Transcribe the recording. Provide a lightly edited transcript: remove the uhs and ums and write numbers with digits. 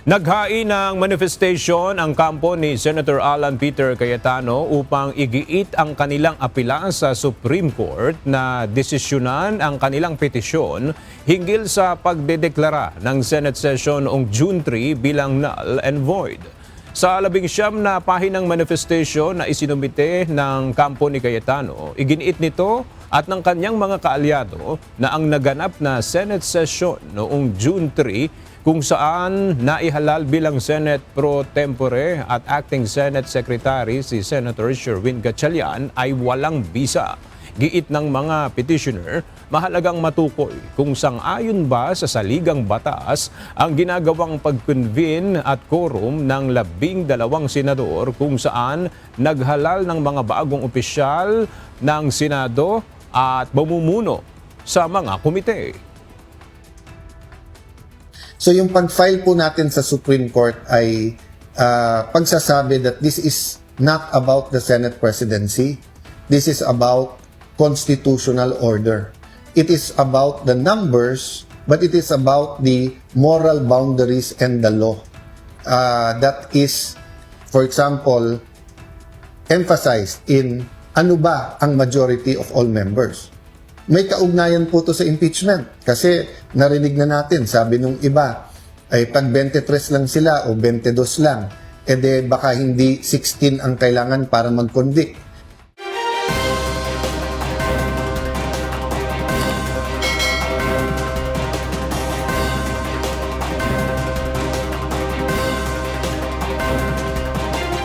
Naghain ng manifestation ang kampo ni Senator Alan Peter Cayetano upang igiit ang kanilang apela sa Supreme Court na desisyonan ang kanilang petisyon hinggil sa pagdedeklara ng Senate session noong June 3 bilang null and void. Sa 19 na pahinang manifestation na isinumite ng kampo ni Cayetano, iginiit nito at ng kanyang mga kaalyado na ang naganap na Senate session noong June 3 kung saan naihalal bilang Senate Pro Tempore at Acting Senate Secretary si Senator Sherwin Gatchalian ay walang bisa. Giit ng mga petitioner, mahalagang matukoy kung sang-ayon ba sa saligang batas ang ginagawang pag-convene at quorum ng 12 senador kung saan naghalal ng mga bagong opisyal ng Senado at bumumuno sa mga komite. So yung pag-file po natin sa Supreme Court ay pagsasabi that this is not about the Senate presidency. This is about constitutional order. It is about the numbers, but it is about the moral boundaries and the law. That is, for example, emphasized in ano ba ang majority of all members. May kaugnayan po to sa impeachment kasi narinig na natin, sabi nung iba, ay pag 23 lang sila o 22 lang, edi baka hindi 16 ang kailangan para mag-convict.